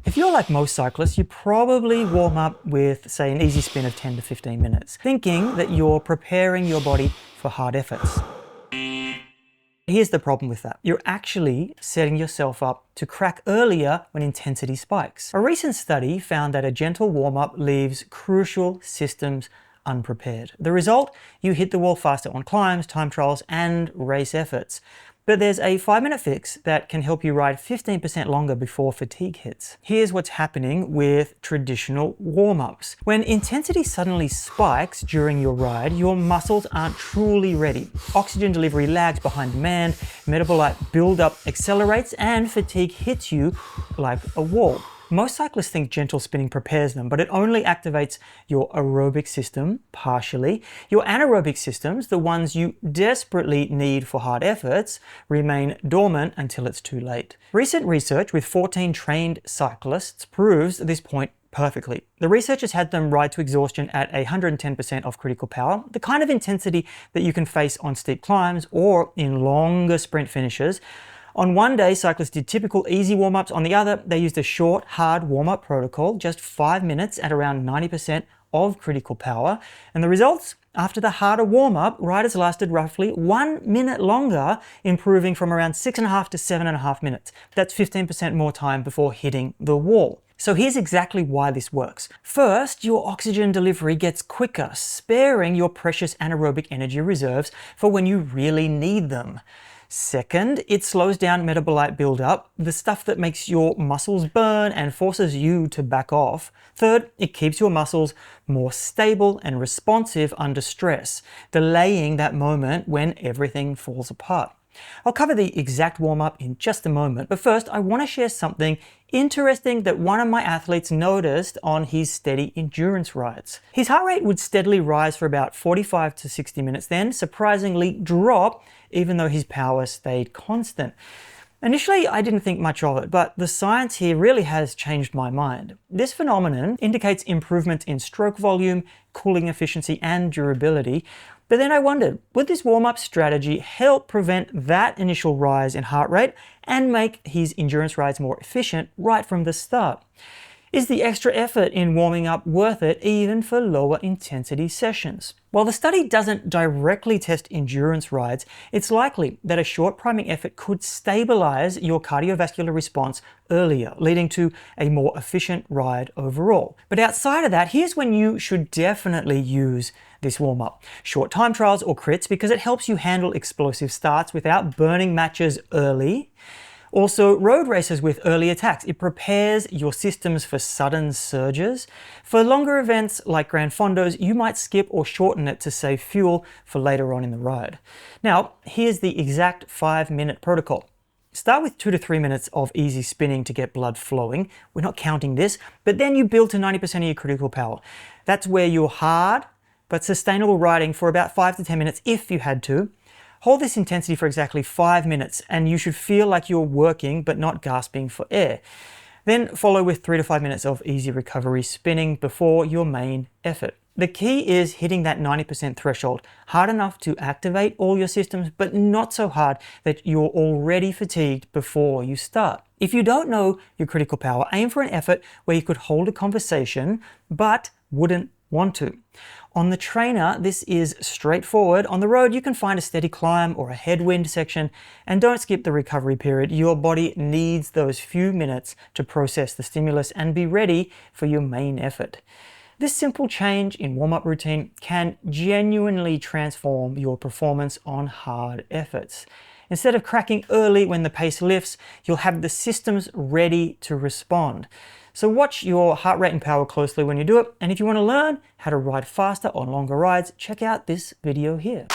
If you're like most cyclists, you probably warm up with, say, an easy spin of 10 to 15 minutes, thinking that you're preparing your body for hard efforts. Here's the problem with that. You're actually setting yourself up to crack earlier when intensity spikes. A recent study found that a gentle warm-up leaves crucial systems unprepared. The result? You hit the wall faster on climbs, time trials, and race efforts. But there's a 5-minute fix that can help you ride 15% longer before fatigue hits. Here's what's happening with traditional warm-ups. When intensity suddenly spikes during your ride, your muscles aren't truly ready. Oxygen delivery lags behind demand, metabolite buildup accelerates, and fatigue hits you like a wall. Most cyclists think gentle spinning prepares them, but it only activates your aerobic system partially. Your anaerobic systems, the ones you desperately need for hard efforts, remain dormant until it's too late. Recent research with 14 trained cyclists proves this point perfectly. The researchers had them ride to exhaustion at 110% of critical power, the kind of intensity that you can face on steep climbs or in longer sprint finishes. On one day, cyclists did typical easy warm-ups. On the other, they used a short, hard warm-up protocol, just 5 minutes at around 90% of critical power. And the results? After the harder warm-up, riders lasted roughly 1 minute longer, improving from around 6.5 to 7.5 minutes. That's 15% more time before hitting the wall. So here's exactly why this works. First, your oxygen delivery gets quicker, sparing your precious anaerobic energy reserves for when you really need them. Second, it slows down metabolite buildup, the stuff that makes your muscles burn and forces you to back off. Third, it keeps your muscles more stable and responsive under stress, delaying that moment when everything falls apart. I'll cover the exact warm-up in just a moment, but first I want to share something interesting that one of my athletes noticed on his steady endurance rides. His heart rate would steadily rise for about 45 to 60 minutes, then surprisingly drop even though his power stayed constant. Initially, I didn't think much of it, but the science here really has changed my mind. This phenomenon indicates improvement in stroke volume, cooling efficiency, and durability. But then I wondered, would this warm-up strategy help prevent that initial rise in heart rate and make his endurance rides more efficient right from the start? Is the extra effort in warming up worth it even for lower intensity sessions? While the study doesn't directly test endurance rides, it's likely that a short priming effort could stabilize your cardiovascular response earlier, leading to a more efficient ride overall. But outside of that, here's when you should definitely use this warm-up. Short time trials or crits, because it helps you handle explosive starts without burning matches early. Also, road races with early attacks. It prepares your systems for sudden surges. For longer events like Grand Fondos, you might skip or shorten it to save fuel for later on in the ride. Now, here's the exact 5-minute protocol. Start with 2 to 3 minutes of easy spinning to get blood flowing. We're not counting this, but then you build to 90% of your critical power. That's where you're hard, but sustainable riding for about 5 to 10 minutes if you had to. Hold this intensity for exactly 5 minutes and you should feel like you're working but not gasping for air. Then follow with 3 to 5 minutes of easy recovery spinning before your main effort. The key is hitting that 90% threshold, hard enough to activate all your systems, but not so hard that you're already fatigued before you start. If you don't know your critical power, aim for an effort where you could hold a conversation, but wouldn't want to. On the trainer, this is straightforward. On the road, you can find a steady climb or a headwind section, and don't skip the recovery period. Your body needs those few minutes to process the stimulus and be ready for your main effort. This simple change in warm-up routine can genuinely transform your performance on hard efforts. Instead of cracking early when the pace lifts, you'll have the systems ready to respond. So watch your heart rate and power closely when you do it. And if you want to learn how to ride faster on longer rides, check out this video here.